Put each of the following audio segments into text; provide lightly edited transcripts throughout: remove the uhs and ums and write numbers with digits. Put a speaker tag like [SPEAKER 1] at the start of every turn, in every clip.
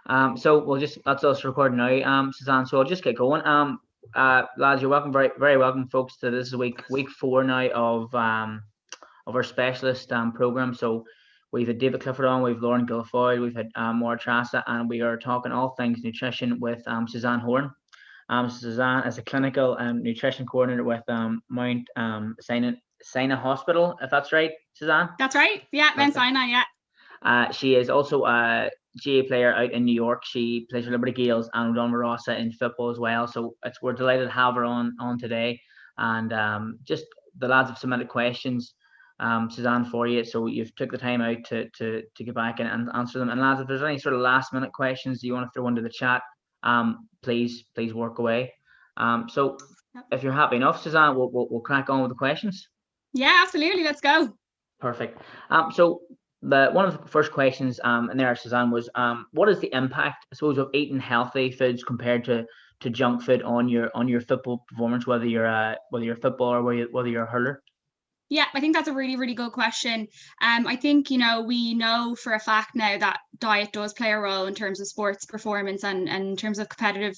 [SPEAKER 1] So that's us recording now, Suzanne. So I'll just get going. Lads, you're welcome, very, very welcome, folks, to this week 4 now of our specialist program. So we've had David Clifford on, we've Lauren Guilfoyle, we've had Maura Trasta, and we are talking all things nutrition with Suzanne Horan. Suzanne is a clinical nutrition coordinator with Mount Sinai Hospital, if that's right, Suzanne.
[SPEAKER 2] That's right. Yeah, Mount Sinai. Yeah.
[SPEAKER 1] She is also a GA player out in New York. She plays for Liberty Gales and Don Rossa in football as well. So we're delighted to have her on today. And just the lads have submitted questions, Suzanne, for you. So you've took the time out to get back and answer them. And lads, if there's any sort of last minute questions you want to throw into the chat, please work away. So if you're happy enough, Suzanne, we'll crack on with the questions.
[SPEAKER 2] Yeah, absolutely. Let's go.
[SPEAKER 1] Perfect. So one of the first questions in there, Suzanne, was what is the impact, I suppose, of eating healthy foods compared to junk food on your football performance, whether you're a footballer or whether you're a hurler?
[SPEAKER 2] Yeah, I think that's a really, really good question. I think, we know for a fact now that diet does play a role in terms of sports performance and in terms of competitive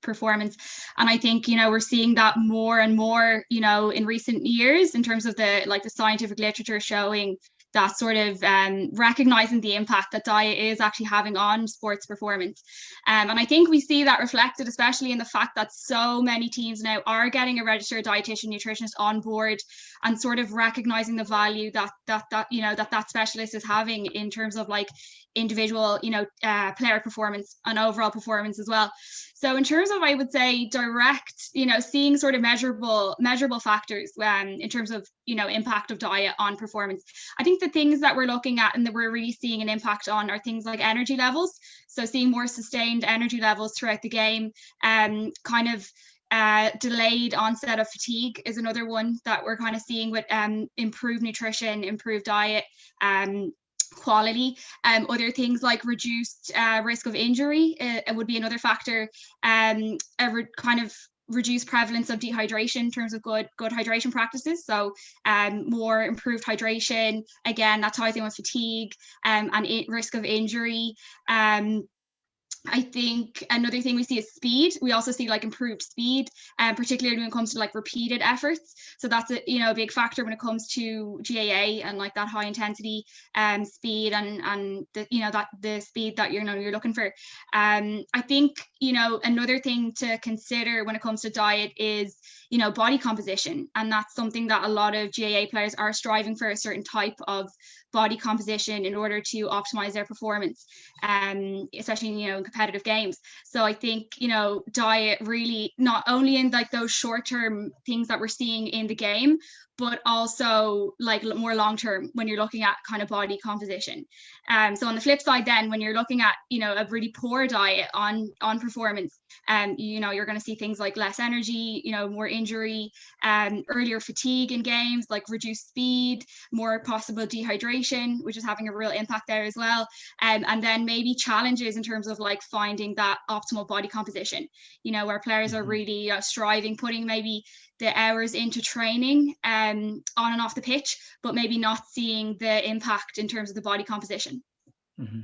[SPEAKER 2] performance. And I think, we're seeing that more and more, in recent years in terms of the scientific literature showing that sort of recognizing the impact that diet is actually having on sports performance. And I think we see that reflected, especially in the fact that so many teams now are getting a registered dietitian nutritionist on board and sort of recognizing the value that specialist is having in terms of individual, player performance and overall performance as well. So in terms of, I would say, direct, seeing sort of measurable factors in terms of, impact of diet on performance, I think the things that we're looking at and that we're really seeing an impact on are things like energy levels. So seeing more sustained energy levels throughout the game, delayed onset of fatigue is another one that we're kind of seeing with improved nutrition, improved diet, quality. Other things like reduced risk of injury would be another factor. Reduced prevalence of dehydration in terms of good hydration practices. So more improved hydration, again, that ties in with fatigue and risk of injury. I think another thing we see is speed. We also see improved speed, particularly when it comes to repeated efforts. So that's a big factor when it comes to GAA and that high intensity speed and the speed that you're looking for. I think another thing to consider when it comes to diet is body composition, and that's something that a lot of GAA players are striving for, a certain type of body composition in order to optimize their performance, especially in competitive games. So I think diet really, not only in those short-term things that we're seeing in the game, but also more long-term when you're looking at kind of body composition. So on the flip side, then when you're looking at a really poor diet on performance, you're going to see things like less energy, more injury, earlier fatigue in games, reduced speed, more possible dehydration, which is having a real impact there as well. And then maybe challenges in terms of finding that optimal body composition, where players are really striving, putting maybe the hours into training on and off the pitch, but maybe not seeing the impact in terms of the body composition.
[SPEAKER 1] Mm-hmm.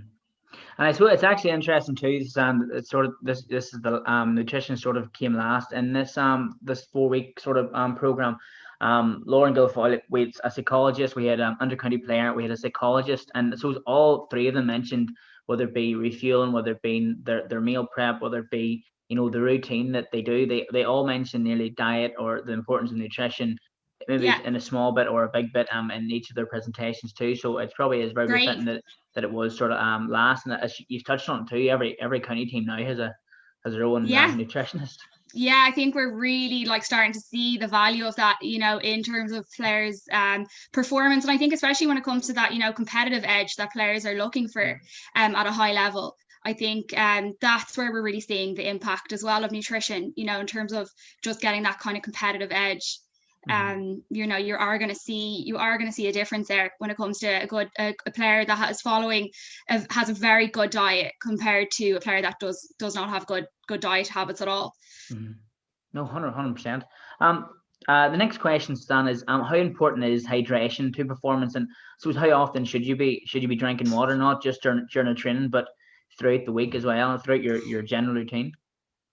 [SPEAKER 1] And I suppose it's actually interesting too, Suzanne. It's sort of this is the nutrition sort of came last in this 4-week sort of program. Lauren Guilfoyle, we had a psychologist, we had an under-county player, we had a psychologist, and so all three of them mentioned whether it be refueling, whether it be their meal prep, whether it be the routine that they do. They all mention nearly diet or the importance of nutrition, maybe in a small bit or a big bit in each of their presentations too. So it probably is very fitting that it was sort of last, and as you've touched on too, every county team now has their own nutritionist.
[SPEAKER 2] Yeah, I think we're really starting to see the value of that, in terms of players' performance. And I think especially when it comes to that, competitive edge that players are looking for at a high level. I think that's where we're really seeing the impact as well of nutrition, in terms of just getting that kind of competitive edge. You are going to see a difference there when it comes to a player that has has a very good diet compared to a player that does not have good diet habits at all.
[SPEAKER 1] No, 100%. The next question, Stan, is how important is hydration to performance, and so how often should you be drinking water, not just during a training, but throughout the week as well, and throughout your general routine?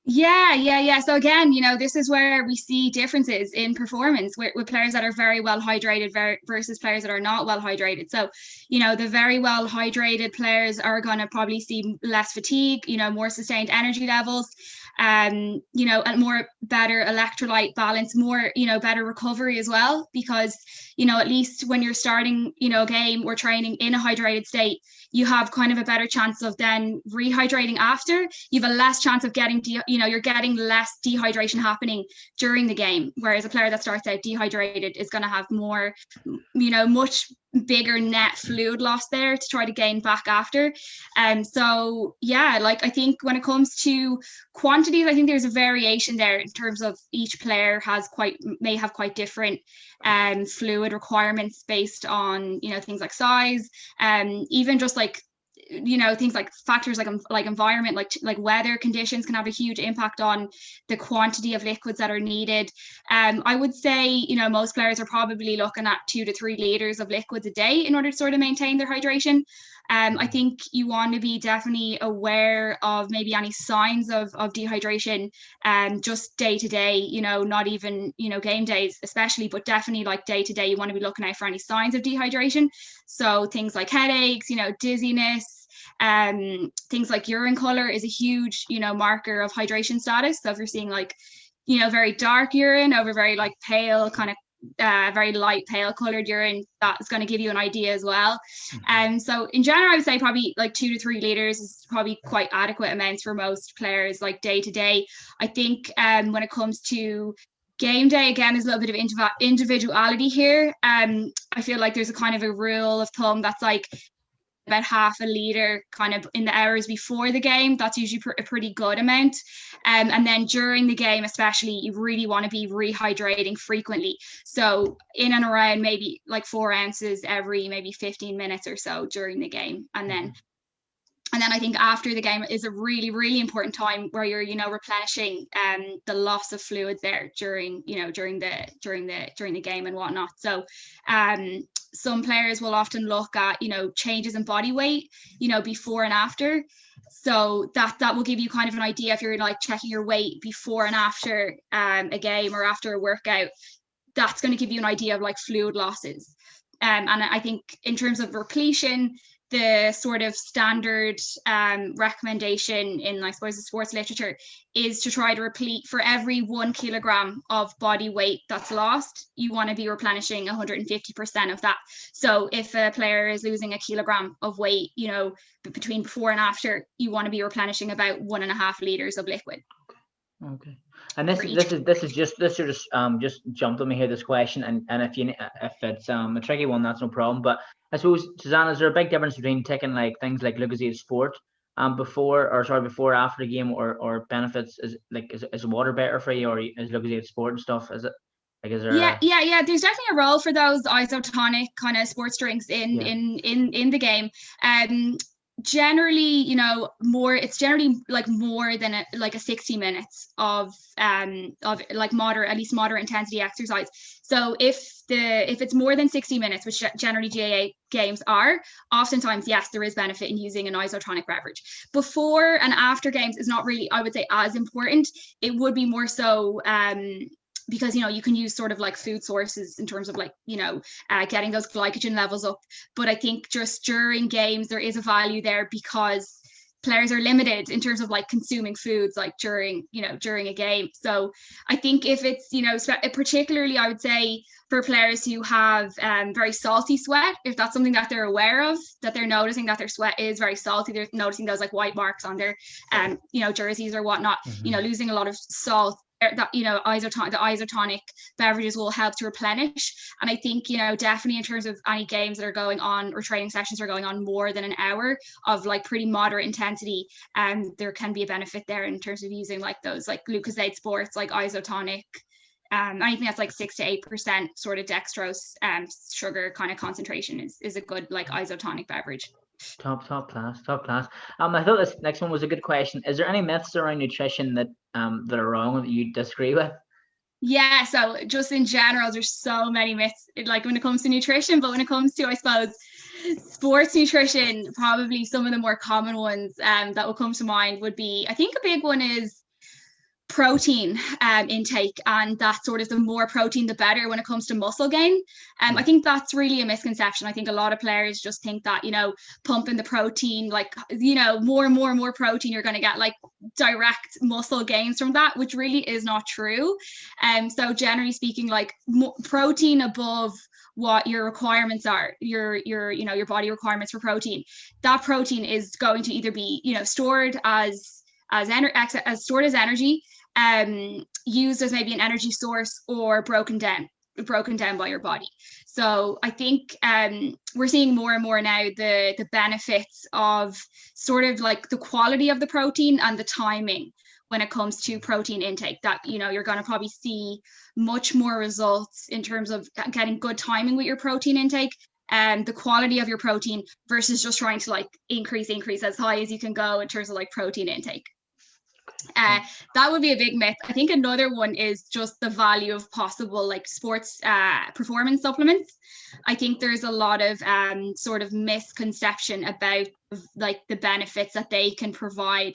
[SPEAKER 2] Yeah. So again, this is where we see differences in performance with players that are very well hydrated versus players that are not well hydrated. So, the very well hydrated players are going to probably see less fatigue, more sustained energy levels, and more better electrolyte balance, more, better recovery as well, because, at least when you're starting, a game or training in a hydrated state, you have kind of a better chance of then rehydrating after. You have a less chance of getting, you're getting less dehydration happening during the game. Whereas a player that starts out dehydrated is going to have more, much bigger net fluid loss there to try to gain back after. So yeah, I think when it comes to quantities, I think there's a variation there in terms of each player may have quite different fluid requirements based on things like size, even just things like factors like environment, like weather conditions can have a huge impact on the quantity of liquids that are needed. I would say most players are probably looking at 2 to 3 liters of liquids a day in order to sort of maintain their hydration. I think you want to be definitely aware of maybe any signs of dehydration, just day to day, not even, game days especially, but definitely day to day, you want to be looking out for any signs of dehydration. So things like headaches, dizziness, things like urine color is a huge, marker of hydration status. So if you're seeing very dark urine over very pale kind of very light pale colored urine, that's going to give you an idea as well. So in general, I would say probably 2 to 3 liters is probably quite adequate amounts for most players day to day. I think when it comes to game day, again, there's a little bit of individuality here. I feel like there's a kind of a rule of thumb that's about half a liter kind of in the hours before the game. That's usually a pretty good amount. And then during the game, especially, you really want to be rehydrating frequently. So in and around maybe 4 ounces every maybe 15 minutes or so during the game. And then I think after the game is a really, really important time where you're, replenishing the loss of fluids there during the game and whatnot. So some players will often look at, changes in body weight, before and after. So that will give you kind of an idea if you're checking your weight before and after a game or after a workout. That's going to give you an idea of fluid losses. And I think in terms of repletion, the sort of standard recommendation in, I suppose, the sports literature is to try to replete for every 1 kilogram of body weight that's lost, you want to be replenishing 150% of that. So if a player is losing a kilogram of weight, between before and after, you want to be replenishing about 1.5 liters of liquid.
[SPEAKER 1] Okay. And this just jumped on me here, this question, and if it's a tricky one, that's no problem. But I suppose, Suzanne, is there a big difference between taking things like glucose sport before or after the game, or benefits? Is water better for you, or is glucose sport and stuff? Is it is there?
[SPEAKER 2] Yeah. There's definitely a role for those isotonic kind of sports drinks in the game. Generally, it's generally more than a 60 minutes of moderate, at least moderate intensity exercise. So if it's more than 60 minutes, which generally GAA games are, oftentimes, yes, there is benefit in using an isotonic beverage. Before and after games is not really, I would say, as important. It would be more so because you can use sort of food sources in terms of getting those glycogen levels up. But I think just during games there is a value there, because players are limited in terms of consuming foods during a game. So I think if it's particularly, I would say, for players who have very salty sweat, if that's something that they're aware of, that they're noticing that their sweat is very salty, they're noticing those white marks on their jerseys or whatnot, losing a lot of salt, that the isotonic beverages will help to replenish. And I think definitely in terms of any games that are going on or training sessions are going on more than an hour of pretty moderate intensity, there can be a benefit there in terms of using those glucosate sports, isotonic, anything that's 6 to 8% sort of dextrose sugar kind of concentration is a good isotonic beverage.
[SPEAKER 1] Top class. I thought this next one was a good question. Is there any myths around nutrition that are wrong, that you disagree with?
[SPEAKER 2] Yeah, so just in general, there's so many myths when it comes to nutrition, but when it comes to, I suppose, Sports nutrition, probably some of the more common ones that will come to mind would be, I think a big one is protein intake, and that sort of the more protein the better when it comes to muscle gain. I think that's really a misconception. I think a lot of players just think that, you know, pumping the protein, like, you know, more and more and more protein, you're going to get like direct muscle gains from that, which really is not true. So generally speaking, like protein above what your requirements are, your you know, your body requirements for protein, that protein is going to either be, you know, stored as stored as energy, used as maybe an energy source, or broken down by your body. So I think we're seeing more and more now the benefits of sort of like the quality of the protein and the timing when it comes to protein intake, that, you know, you're going to probably see much more results in terms of getting good timing with your protein intake and the quality of your protein versus just trying to like increase as high as you can go in terms of like protein intake. That would be a big myth. I think another one is just the value of possible like sports performance supplements. I think there's a lot of sort of misconception about like the benefits that they can provide,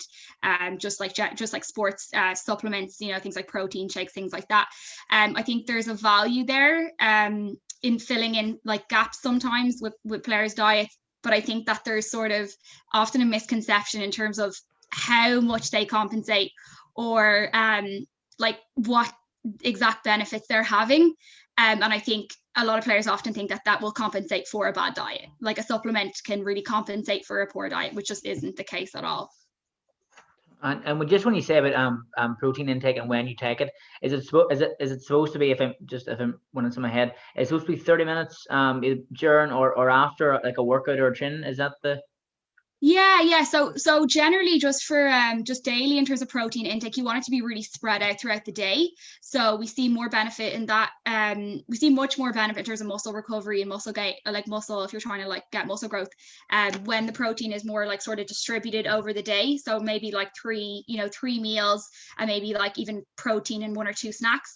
[SPEAKER 2] just like sports supplements, you know, things like protein shakes, things like that. I think there's a value there in filling in like gaps sometimes with players' diets, but I think that there's sort of often a misconception in terms of how much they compensate, or like what exact benefits they're having. And I think a lot of players often think that that will compensate for a bad diet. Like a supplement can really compensate for a poor diet, which just isn't the case at all.
[SPEAKER 1] And just when you say about protein intake and when you take it, is it supposed to be, if I'm when it's in my head, it's supposed to be 30 minutes during or after like a workout or a training? Is that the?
[SPEAKER 2] Yeah. So generally, just for just daily in terms of protein intake, you want it to be really spread out throughout the day. So we see more benefit in that. We see much more benefit in terms of muscle recovery and muscle gain, like muscle, if you're trying to like get muscle growth, when the protein is more like sort of distributed over the day. So maybe like three meals, and maybe like even protein in 1 or 2 snacks.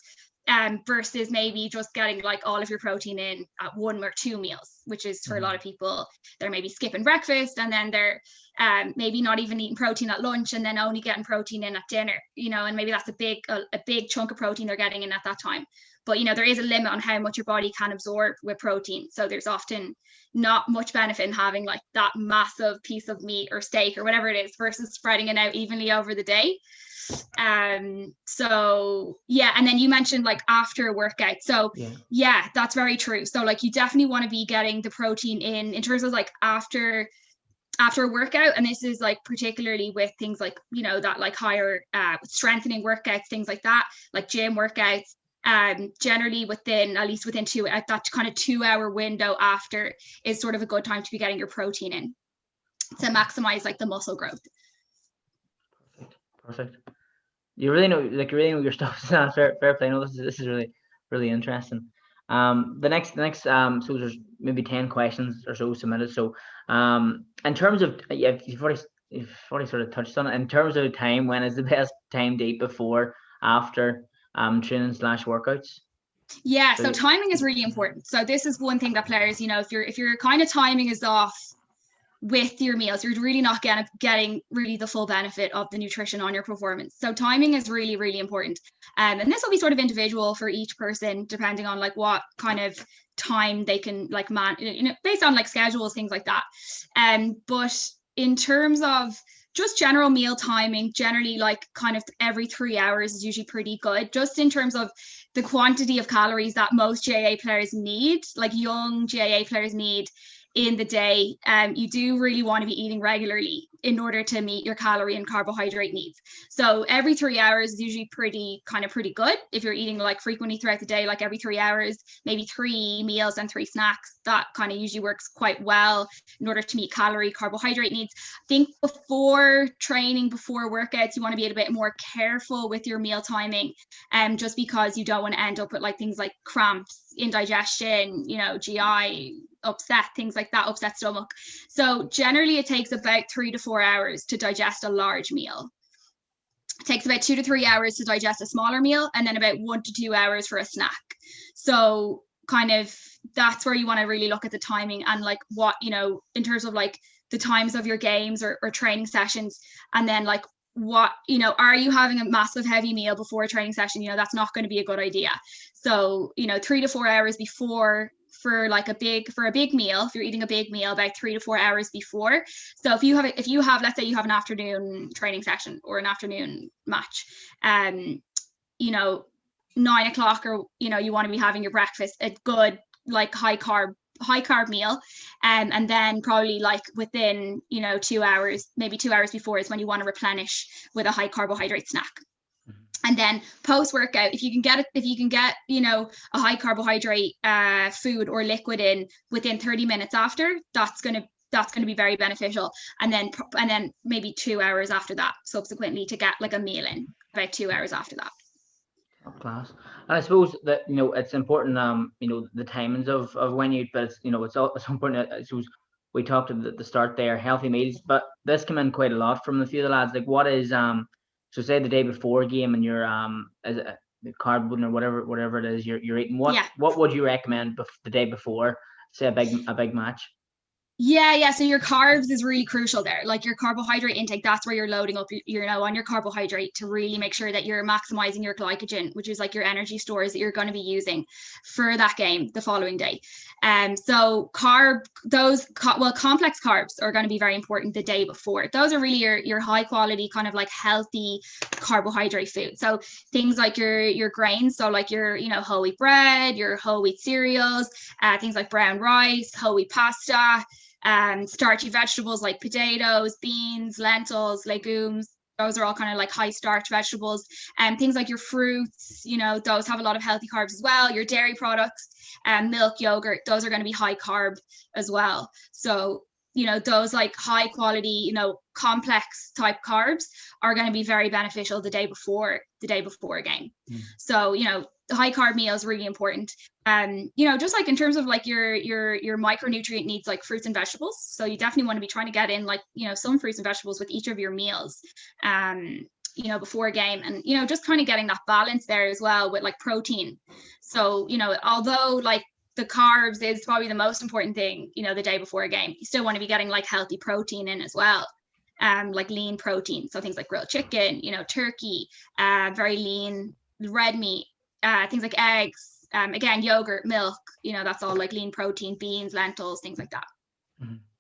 [SPEAKER 2] Versus maybe just getting like all of your protein in at 1 or 2 meals, which is for a lot of people, they're maybe skipping breakfast, and then they're maybe not even eating protein at lunch, and then only getting protein in at dinner, you know, and maybe that's a big chunk of protein they're getting in at that time. But, you know, there is a limit on how much your body can absorb with protein. So there's often not much benefit in having like that massive piece of meat or steak or whatever it is versus spreading it out evenly over the day. So yeah, and then you mentioned like after a workout. So yeah, that's very true. So like you definitely want to be getting the protein in terms of like after a workout, and this is like particularly with things like, you know, that like higher strengthening workouts, things like that, like gym workouts. Generally within 2 at that kind of 2-hour window after is sort of a good time to be getting your protein in to maximize like the muscle growth.
[SPEAKER 1] Perfect. You really know your stuff. Fair play. No, this is really interesting. The next so there's maybe 10 questions or so submitted. So in terms of you've already sort of touched on it. In terms of time, when is the best time to eat before, after training / workouts?
[SPEAKER 2] Yeah, so timing is really important. So this is one thing that players, you know, if your kind of timing is off with your meals, you're really not getting really the full benefit of the nutrition on your performance. So timing is really, really important. And this will be sort of individual for each person, depending on like what kind of time they can like you know, based on like schedules, things like that. But in terms of just general meal timing, generally like kind of every 3 hours is usually pretty good, just in terms of the quantity of calories that most GAA players need, like young GAA players need in the day. You do really want to be eating regularly in order to meet your calorie and carbohydrate needs. So every 3 hours is usually pretty good. If you're eating like frequently throughout the day, like every 3 hours, maybe 3 meals and 3 snacks, that kind of usually works quite well in order to meet calorie, carbohydrate needs. I think before training, before workouts, you want to be a bit more careful with your meal timing, just because you don't want to end up with like things like cramps, indigestion, you know, GI upset, things like that, upset stomach. So generally it takes about 3 to 4 hours to digest a large meal. It takes about 2 to 3 hours to digest a smaller meal, and then about 1 to 2 hours for a snack. So kind of that's where you want to really look at the timing and like what, you know, in terms of like the times of your games or training sessions, and then like what, you know, are you having a massive heavy meal before a training session? You know, that's not going to be a good idea. So, you know, 3 to 4 hours before for a big meal, if you're eating a big meal, about 3 to 4 hours before. So if you have let's say you have an afternoon training session or an afternoon match, you know, 9 o'clock, or, you know, you want to be having your breakfast, a good like high carb meal, and then probably like within, you know, 2 hours, maybe 2 hours before is when you want to replenish with a high carbohydrate snack. And then post workout, if you can get, you know, a high carbohydrate food or liquid in within 30 minutes after, that's going to be very beneficial. And then maybe 2 hours after that, subsequently, to get like a meal in about 2 hours after that.
[SPEAKER 1] Top class. And I suppose that, you know, it's important, you know, the timings of when you eat, but it's, you know, it's important. I suppose we talked at the start there, healthy meals, but this came in quite a lot from a few of the lads. Like, what is so say the day before a game and you're is it carb or whatever it is you're eating, what would you recommend the day before, say a big match?
[SPEAKER 2] Yeah. So your carbs is really crucial there. Like your carbohydrate intake, that's where you're loading up, you know, on your carbohydrate to really make sure that you're maximizing your glycogen, which is like your energy stores that you're going to be using for that game the following day. So complex carbs are going to be very important the day before. Those are really your high quality, kind of like healthy carbohydrate food. So things like your grains, so like your, you know, whole wheat bread, your whole wheat cereals, things like brown rice, whole wheat pasta, starchy vegetables like potatoes, beans, lentils, legumes. Those are all kind of like high starch vegetables. And things like your fruits, you know, those have a lot of healthy carbs as well. Your dairy products, milk, yogurt, those are going to be high carb as well. So, you know, those like high quality, you know, complex type carbs are going to be very beneficial the day before a game. So, you know, the high carb meal is really important. You know, just like in terms of like your micronutrient needs, like fruits and vegetables. So you definitely want to be trying to get in, like, you know, some fruits and vegetables with each of your meals, you know, before a game, and, you know, just kind of getting that balance there as well with like protein. So, you know, although like the carbs is probably the most important thing, you know, the day before a game, you still want to be getting like healthy protein in as well. Like lean protein. So things like grilled chicken, you know, turkey, very lean red meat, things like eggs, again, yogurt, milk, you know, that's all like lean protein, beans, lentils, things like that.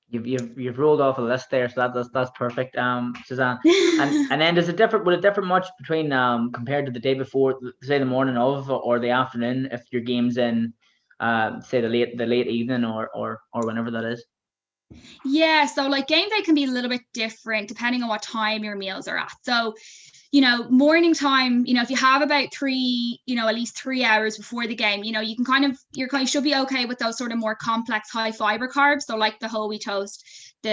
[SPEAKER 1] You've rolled off a list there, so that's perfect, Suzanne. And then would it differ much between compared to the day before, say the morning of or the afternoon, if your game's in say the late evening or whenever that is?
[SPEAKER 2] Yeah, so like game day can be a little bit different depending on what time your meals are at. So, you know, morning time, you know, if you have about at least 3 hours before the game, you know, you should be okay with those sort of more complex high fiber carbs. So like the whole wheat toast, you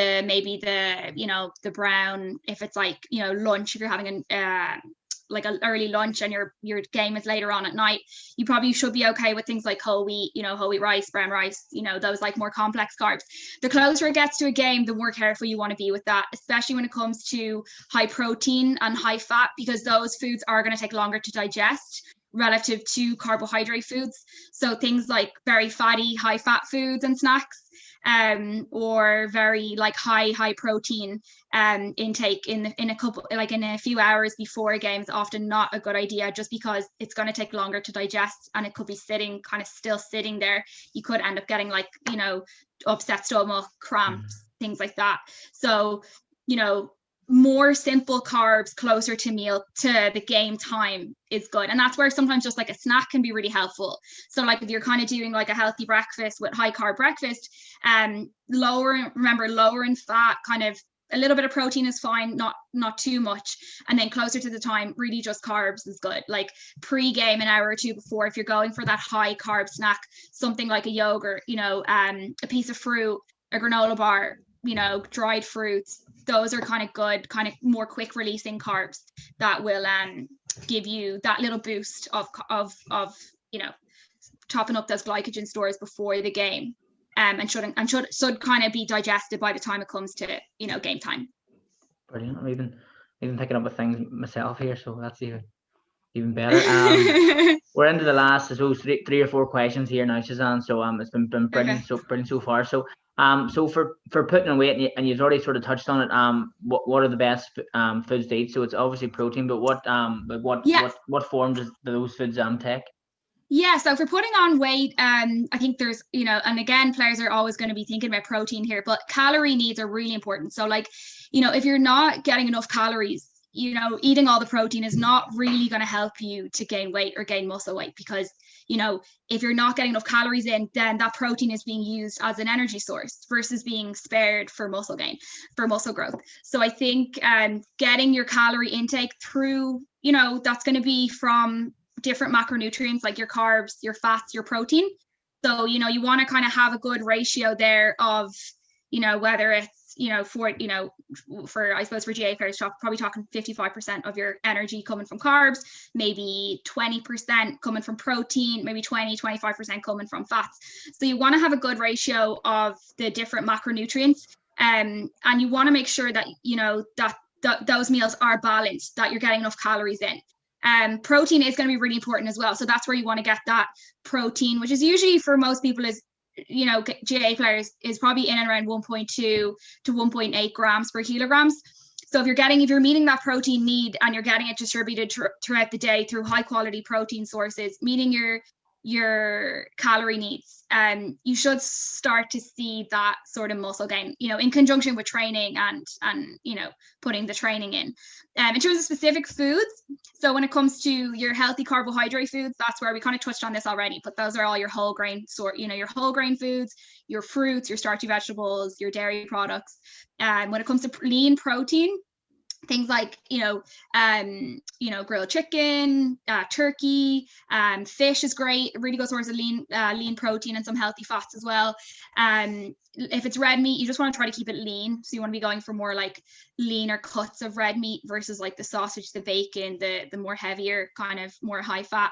[SPEAKER 2] know, the brown, if it's like, you know, lunch, if you're having like an early lunch and your game is later on at night, you probably should be okay with things like whole wheat rice, brown rice, you know, those like more complex carbs. The closer it gets to a game, the more careful you want to be with that, especially when it comes to high protein and high fat, because those foods are going to take longer to digest relative to carbohydrate foods. So things like very fatty, high fat foods and snacks, or very like high protein intake in a few hours before a game is often not a good idea, just because it's going to take longer to digest and it could be still sitting there. You could end up getting like, you know, upset stomach, cramps, things like that. So, you know, more simple carbs closer to the game time is good, and that's where sometimes just like a snack can be really helpful. So like if you're kind of doing like a healthy breakfast with high carb breakfast, lower in fat, kind of a little bit of protein is fine, not too much, and then closer to the time, really just carbs is good. Like pre-game, an hour or two before, if you're going for that high carb snack, something like a yogurt, you know, a piece of fruit, a granola bar, you know, dried fruits, those are kind of good, kind of more quick releasing carbs that will give you that little boost of you know, topping up those glycogen stores before the game, and should kind of be digested by the time it comes to, you know, game time.
[SPEAKER 1] Brilliant. I'm even picking up with things myself here, so that's even Even better. We're into the last, I suppose, three or four questions here now, Suzanne. So it's been
[SPEAKER 2] Okay.
[SPEAKER 1] brilliant so far. So so for putting on weight, and you've already sort of touched on it. What are the best foods to eat? So it's obviously protein, but
[SPEAKER 2] Yeah.
[SPEAKER 1] what form does those foods take?
[SPEAKER 2] Yeah, so for putting on weight, I think there's, and again, players are always going to be thinking about protein here, but calorie needs are really important. So, like, if you're not getting enough calories, eating all the protein is not really going to help you to gain weight or gain muscle weight because, if you're not getting enough calories in, then that protein is being used as an energy source versus being spared for muscle gain, for muscle growth. So I think getting your calorie intake through, that's going to be from different macronutrients like your carbs, your fats, your protein. So, you want to kind of have a good ratio there of, whether it's, for I suppose for GA players, probably talking 55% of your energy coming from carbs, maybe 20% coming from protein, maybe 25% coming from fats. So you want to have a good ratio of the different macronutrients. And you want to make sure that, that those meals are balanced, that you're getting enough calories in. Protein is going to be really important as well. So that's where you want to get that protein, which is usually for most people is, GA players is probably in and around 1.2 to 1.8 grams per kilograms. So if you're meeting that protein need and you're getting it distributed throughout the day through high quality protein sources, meeting your calorie needs, you should start to see that sort of muscle gain, in conjunction with training and putting the training in. In terms of specific foods, so when it comes to your healthy carbohydrate foods, that's where we kind of touched on this already, but those are all your whole grain your whole grain foods, your fruits, your starchy vegetables, your dairy products. When it comes to lean protein, things like grilled chicken, turkey, fish is great, really good source of lean protein and some healthy fats as well. If it's red meat, you just want to try to keep it lean, so you want to be going for more like leaner cuts of red meat versus like the sausage, the bacon, the more heavier kind of more high fat.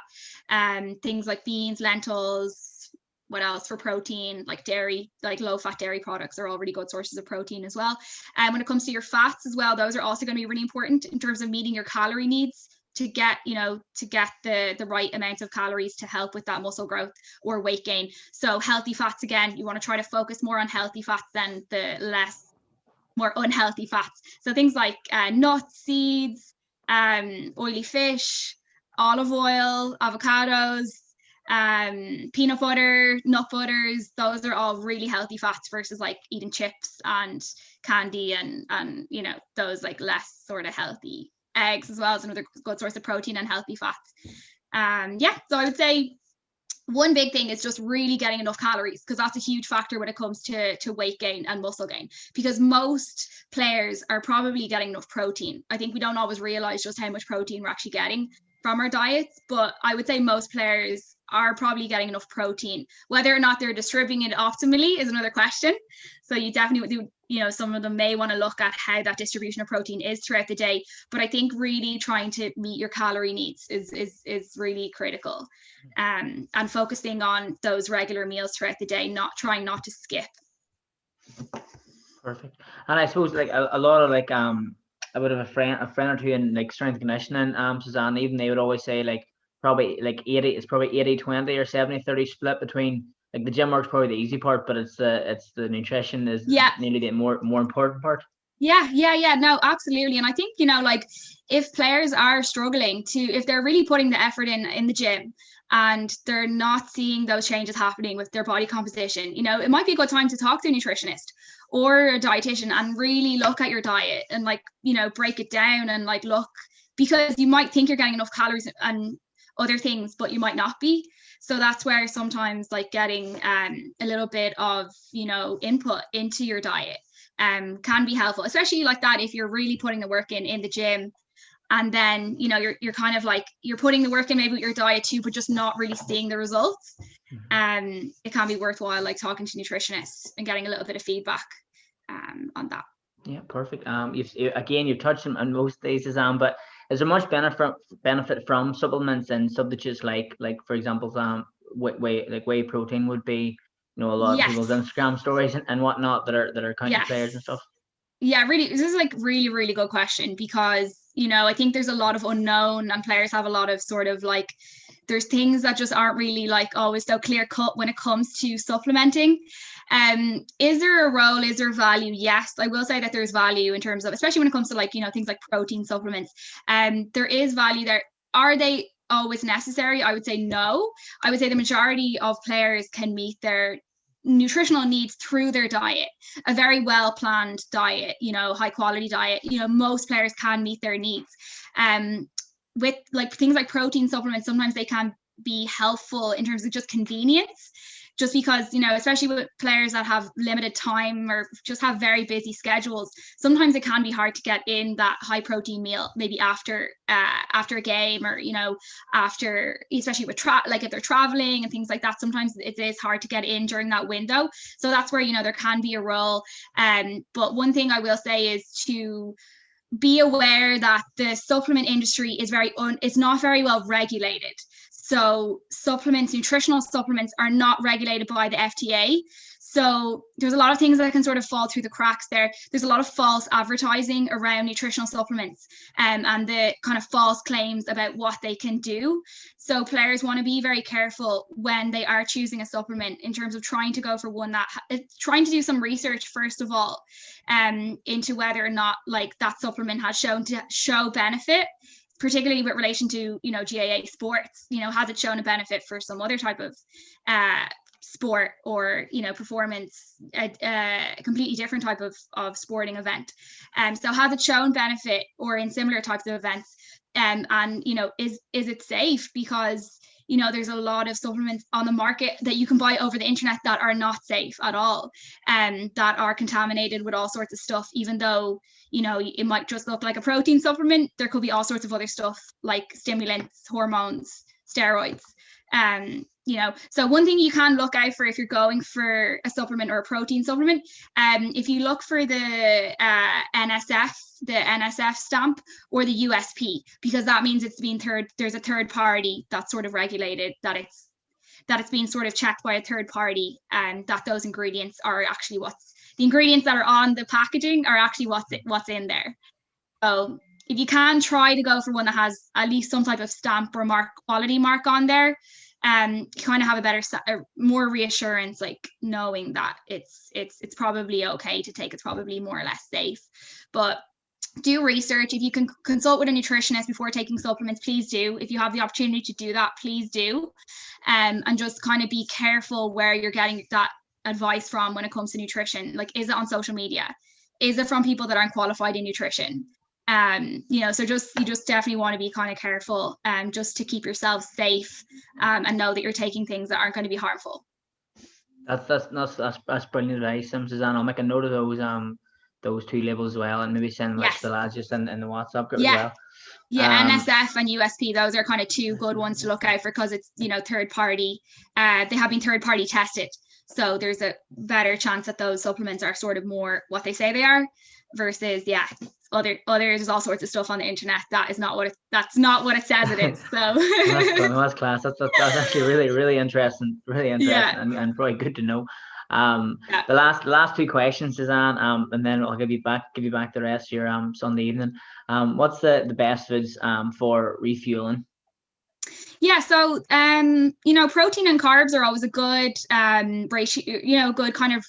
[SPEAKER 2] Things like beans, lentils. What else for protein? Like dairy, like low fat dairy products are all really good sources of protein as well. And when it comes to your fats as well, those are also going to be really important in terms of meeting your calorie needs to get the right amounts of calories to help with that muscle growth or weight gain. So healthy fats, again, you want to try to focus more on healthy fats than the more unhealthy fats. So things like nuts, seeds, oily fish, olive oil, avocados, peanut butter, nut butters, those are all really healthy fats versus like eating chips and candy and those like less sort of healthy. Eggs as well as another good source of protein and healthy fats. So I would say one big thing is just really getting enough calories, because that's a huge factor when it comes to weight gain and muscle gain, because most players are probably getting enough protein. I think we don't always realize just how much protein we're actually getting from our diets, but I would say most players are probably getting enough protein. Whether or not they're distributing it optimally is another question. So you definitely do, some of them may want to look at how that distribution of protein is throughout the day, but I think really trying to meet your calorie needs is really critical. And focusing on those regular meals throughout the day, trying not to skip.
[SPEAKER 1] Perfect. And I suppose like a lot of like I would have a friend or two in like strength and conditioning, Suzanne, even they would always say like probably like 80-20 or 70-30 split between like the gym work's probably the easy part, but it's the nutrition is nearly the more important part.
[SPEAKER 2] Yeah, no, absolutely. And I think, like if players are struggling if they're really putting the effort in the gym and they're not seeing those changes happening with their body composition, it might be a good time to talk to a nutritionist or a dietitian and really look at your diet and like, break it down and like look, because you might think you're getting enough calories and other things, but you might not be. So that's where sometimes like getting a little bit of, input into your diet can be helpful, especially like that if you're really putting the work in the gym, and then you're kind of like you're putting the work in maybe with your diet too, but just not really seeing the results. It can be worthwhile like talking to nutritionists and getting a little bit of feedback on that.
[SPEAKER 1] Yeah, perfect. You've touched on most of these, but is there much benefit from supplements and substitutes like for example whey protein would be, a lot of people's Instagram stories and whatnot that are counting players and stuff?
[SPEAKER 2] Yeah, really, this is like really, really good question, because, I think there's a lot of unknown, and players have a lot of sort of like, there's things that just aren't really like always so clear cut when it comes to supplementing. Is there a role? Is there value? Yes, I will say that there's value in terms of, especially when it comes to like, things like protein supplements. There is value there. Are they always necessary? I would say no. I would say the majority of players can meet their nutritional needs through their diet, a very well planned diet, high quality diet. Most players can meet their needs. With like things like protein supplements, sometimes they can be helpful in terms of just convenience, just because, especially with players that have limited time or just have very busy schedules, sometimes it can be hard to get in that high protein meal, maybe after a game, or, after, especially with like if they're traveling and things like that, sometimes it is hard to get in during that window. So that's where, there can be a role. But one thing I will say is to be aware that the supplement industry is it's not very well regulated. So nutritional supplements are not regulated by the FDA. So there's a lot of things that can sort of fall through the cracks there. There's a lot of false advertising around nutritional supplements, and the kind of false claims about what they can do. So players want to be very careful when they are choosing a supplement in terms of trying to go for one that trying to do some research first of all, into whether or not like that supplement has shown to show benefit, particularly with relation to GAA sports. Has it shown a benefit for some other type of sport, or performance, a completely different type of sporting event. So has it shown benefit, or in similar types of events, and is it safe? Because there's a lot of supplements on the market that you can buy over the internet that are not safe at all, and that are contaminated with all sorts of stuff. Even though it might just look like a protein supplement, there could be all sorts of other stuff like stimulants, hormones, steroids. So one thing you can look out for if you're going for a supplement or a protein supplement, if you look for the NSF stamp or the USP, because that means there's a third party that's sort of regulated, that it's being sort of checked by a third party, and that those ingredients are actually the ingredients that are on the packaging are actually what's in there. So if you can try to go for one that has at least some type of stamp or quality mark on there, you kind of have more reassurance, like knowing that it's probably okay to take. It's probably more or less safe. But do research. If you can consult with a nutritionist before taking supplements, please do. If you have the opportunity to do that, please do. And just kind of be careful where you're getting that advice from when it comes to nutrition. Like, is it on social media? Is it from people that aren't qualified in nutrition? So you just definitely want to be kind of careful, just to keep yourself safe, and know that you're taking things that aren't going to be harmful.
[SPEAKER 1] That's brilliant advice, Suzanne. I'll make a note of those two labels as well, and maybe send them to the lads just in the WhatsApp group as well.
[SPEAKER 2] Yeah, NSF and USP, those are kind of two good ones to look out for, because it's third party. They have been third party tested, so there's a better chance that those supplements are sort of more what they say they are, versus there's all sorts of stuff on the internet that's not what it says it is. So
[SPEAKER 1] that's class. That's actually really interesting, and probably good to know. The last two questions, Suzanne, and then I'll give you back the rest of your Sunday evening. What's the best foods for refueling?
[SPEAKER 2] Yeah, so protein and carbs are always a good ratio, good kind of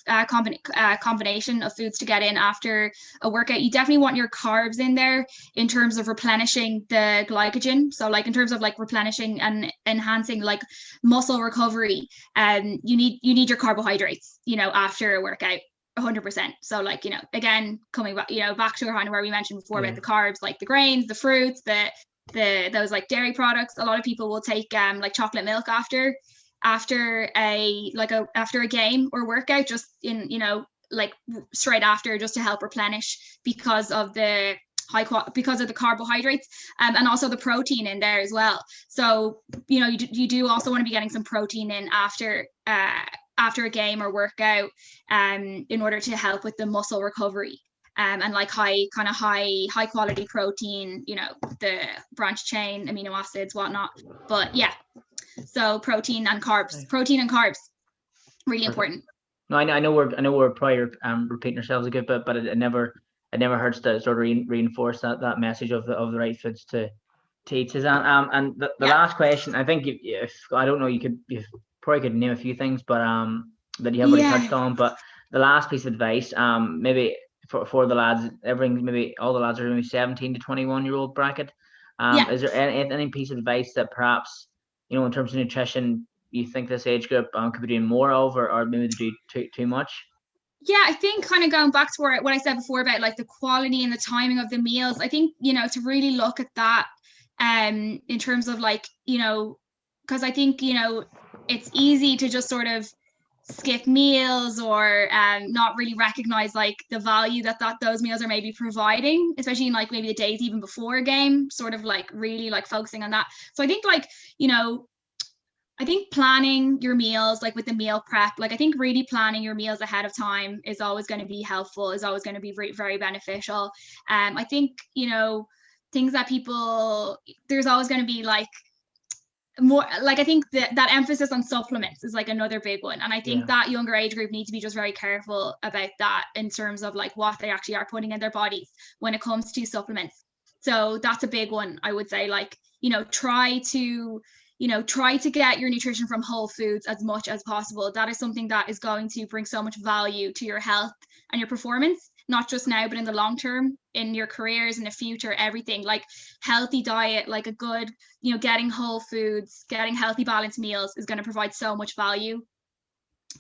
[SPEAKER 2] combination of foods to get in after a workout. You definitely want your carbs in there in terms of replenishing the glycogen. So like in terms of like replenishing and enhancing like muscle recovery, you need your carbohydrates, after a workout. 100%. So like, again, coming back, back to kind of where we mentioned before about the carbs, like the grains, the fruits, those like dairy products. A lot of people will take like chocolate milk after a game or workout, just in like straight after, just to help replenish because of the carbohydrates, and also the protein in there as well. So you do also want to be getting some protein in after a game or workout, in order to help with the muscle recovery. And like high quality protein, the branched chain amino acids, whatnot. But yeah, so protein and carbs, really important.
[SPEAKER 1] No, I know we're probably repeating ourselves a bit, but I never it never hurts to sort of reinforce that message of the right foods to eat, Suzanne. And the last question, I think if I don't know, you probably could name a few things, but that you have already touched on. But the last piece of advice, maybe for the lads, maybe all the lads are maybe 17 to 21-year-old bracket. Is there any piece of advice that perhaps, in terms of nutrition, you think this age group could be doing more of, or maybe they do too much?
[SPEAKER 2] Yeah, I think kind of going back to what I said before about like the quality and the timing of the meals, I think, to really look at that in terms of like, because I think, it's easy to just sort of skip meals or not really recognize like the value that those meals are maybe providing, especially in like maybe the days even before a game, sort of like really like focusing on that. So I think like, I think planning your meals, like with the meal prep, like I think really planning your meals ahead of time is always going to be helpful, is always going to be very beneficial. I think, things that there's always going to be like more, like I think that emphasis on supplements is like another big one. And I think that younger age group need to be just very careful about that in terms of like what they actually are putting in their bodies when it comes to supplements. So that's a big one, I would say, like, try to get your nutrition from whole foods as much as possible. That is something that is going to bring so much value to your health and your performance, not just now, but in the long term, in your careers, in the future, everything. Like healthy diet, like a good, getting whole foods, getting healthy balanced meals is going to provide so much value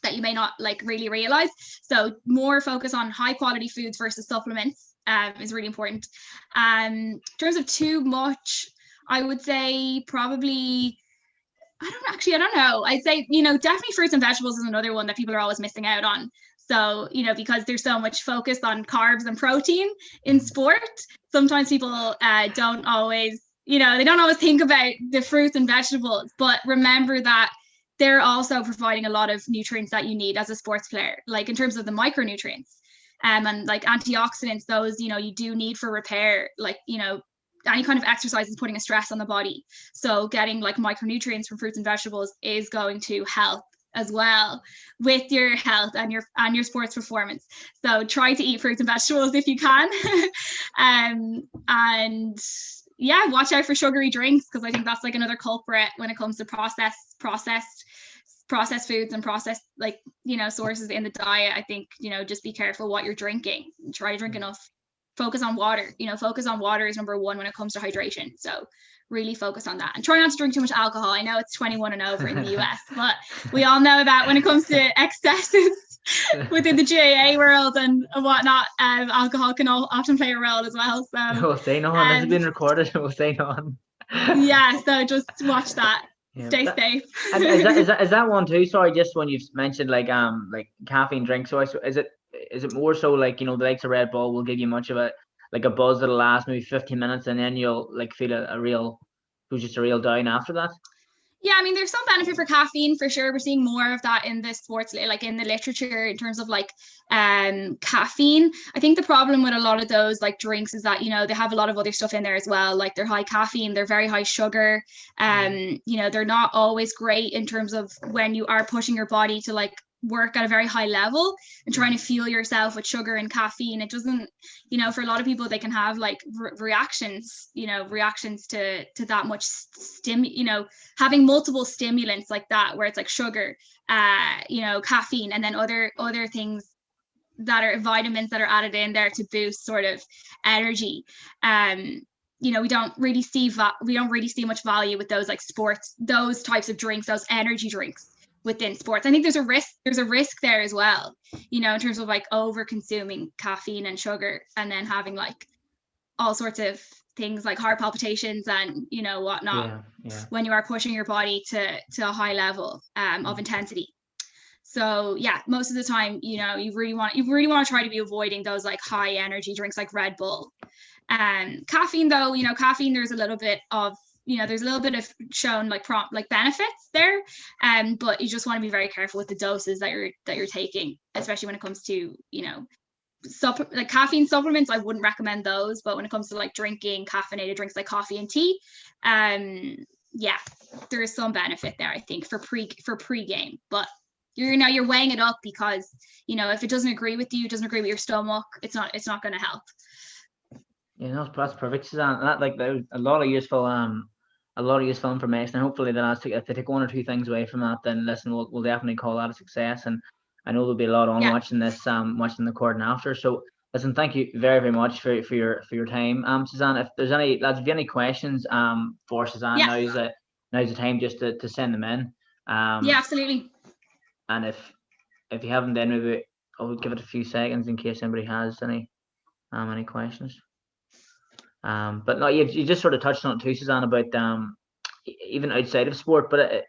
[SPEAKER 2] that you may not like really realize. So more focus on high quality foods versus supplements is really important. In terms of too much, I would say probably, I don't know. I'd say, definitely fruits and vegetables is another one that people are always missing out on. So, because there's so much focus on carbs and protein in sport, sometimes people don't always, they don't always think about the fruits and vegetables, but remember that they're also providing a lot of nutrients that you need as a sports player, like in terms of the micronutrients and like antioxidants, those, you do need for repair, like, any kind of exercise is putting a stress on the body. So getting like micronutrients from fruits and vegetables is going to help as well with your health and your sports performance. So try to eat fruits and vegetables if you can. And yeah, watch out for sugary drinks, because I think that's like another culprit when it comes to processed foods and processed like sources in the diet. I think just be careful what you're drinking. Try to drink enough. Focus on water. Focus on water is number one when it comes to hydration. So really focus on that, and try not to drink too much alcohol. I know it's 21 and over in the US, but we all know that when it comes to excesses within the GAA world and whatnot, alcohol can often play a role as well. So
[SPEAKER 1] we'll say no on. This has been recorded. We'll say no on.
[SPEAKER 2] Yeah, so just watch that. Stay safe.
[SPEAKER 1] And is that one too? Sorry, just when you've mentioned like caffeine drinks. So is it more so like the likes of Red Bull will give you much of a buzz that'll last maybe 15 minutes, and then you'll like feel a real down after that?
[SPEAKER 2] Yeah, I mean, there's some benefit for caffeine for sure. We're seeing more of that in the sports, like in the literature, in terms of like caffeine. I think the problem with a lot of those like drinks is that they have a lot of other stuff in there as well. Like they're high caffeine, they're very high sugar. They're not always great in terms of when you are pushing your body to like work at a very high level and trying to fuel yourself with sugar and caffeine. It doesn't, for a lot of people, they can have like reactions to that much having multiple stimulants like that, where it's like sugar, caffeine, and then other things that are vitamins that are added in there to boost sort of energy. We don't really see much value with those like sports, those types of drinks, those energy drinks within sports. I think there's a risk there as well, in terms of like over consuming caffeine and sugar, and then having like all sorts of things like heart palpitations and whatnot when you are pushing your body to a high level of intensity. So yeah, most of the time, you really want to try to be avoiding those like high energy drinks like Red Bull. Caffeine though, caffeine, there's a little bit of shown like benefits there, but you just want to be very careful with the doses that you're taking, especially when it comes to like caffeine supplements. I wouldn't recommend those, but when it comes to like drinking caffeinated drinks like coffee and tea, there is some benefit there, I think, for pre-game, but you're weighing it up, because if it doesn't agree with you, it doesn't agree with your stomach, it's not going to help.
[SPEAKER 1] Yeah, no, that's perfect, Suzanne. That was a lot of useful information. And hopefully, if they take one or two things away from that, then listen, we'll definitely call that a success. And I know there'll be a lot on watching this, watching the recording after. So listen, thank you very, very much for your time, Suzanne. If there's any lads, if you have any questions, for Suzanne, now's the time just to send them in.
[SPEAKER 2] Yeah, absolutely.
[SPEAKER 1] And if you haven't, then maybe I'll give it a few seconds in case anybody has any questions. But no, you just sort of touched on it too, Suzanne, about even outside of sport. But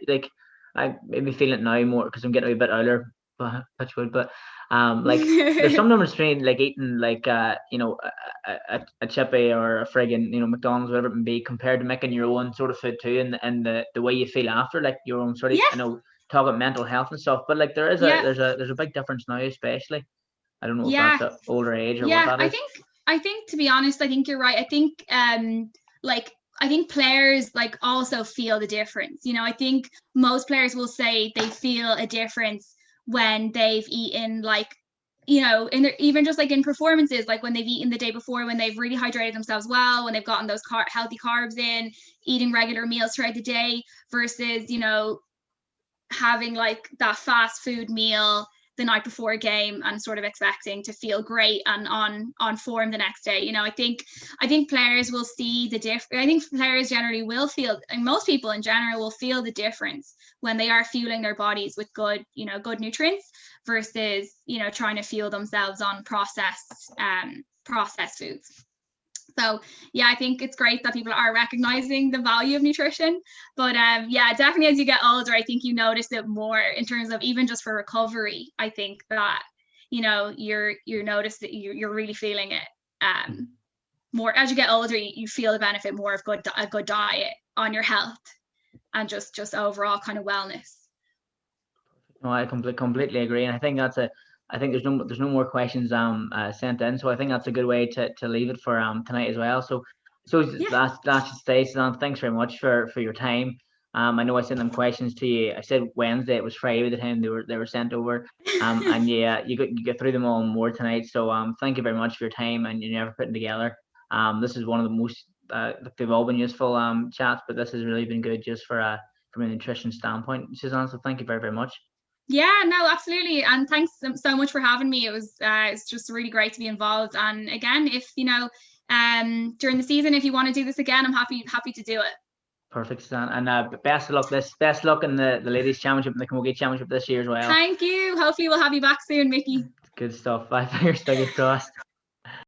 [SPEAKER 1] I maybe feel it now more because I'm getting a bit older, but like there's some difference between like eating like a chippy or a friggin' McDonald's, whatever it may be, compared to making your own sort of food too, and the way you feel after, like your own sort of talk about mental health and stuff. But like there's a big difference now, especially. I don't know if that's an older age or what that is.
[SPEAKER 2] I think to be honest, I think you're right. I think I think players like also feel the difference. I think most players will say they feel a difference when they've eaten even just like in performances, like when they've eaten the day before, when they've really hydrated themselves well, when they've gotten those healthy carbs in, eating regular meals throughout the day, versus having like that fast food meal the night before a game and sort of expecting to feel great and on form the next day. I think players will see the difference. I think players generally will feel, and most people in general will feel the difference when they are fueling their bodies with good nutrients versus trying to fuel themselves on processed foods. So I think it's great that people are recognizing the value of nutrition. But definitely as you get older, I think you notice it more in terms of even just for recovery. I think that you're notice that you're really feeling it more as you get older. You feel the benefit more of a good diet on your health and just overall kind of wellness.
[SPEAKER 1] No, I completely agree, and I think I think there's no more questions sent in, so I think that's a good way to leave it for tonight as well. So last just say, Suzanne, thanks very much for your time. I know I sent them questions to you. I said Wednesday, it was Friday by the time they were sent over. And you get through them all more tonight. So thank you very much for your time and you never putting together. This is one of the most they've all been useful chats, but this has really been good just from a nutrition standpoint, Suzanne. So thank you very, very much.
[SPEAKER 2] Yeah, no, absolutely. And thanks so much for having me. It was it's just really great to be involved. And again, if during the season, if you want to do this again, I'm happy to do it.
[SPEAKER 1] Perfect, Suzanne. And best of luck in the ladies championship and the Camogie championship this year as well.
[SPEAKER 2] Thank you. Hopefully we'll have you back soon, Mickey.
[SPEAKER 1] Good stuff. Bye. Fingers crossed.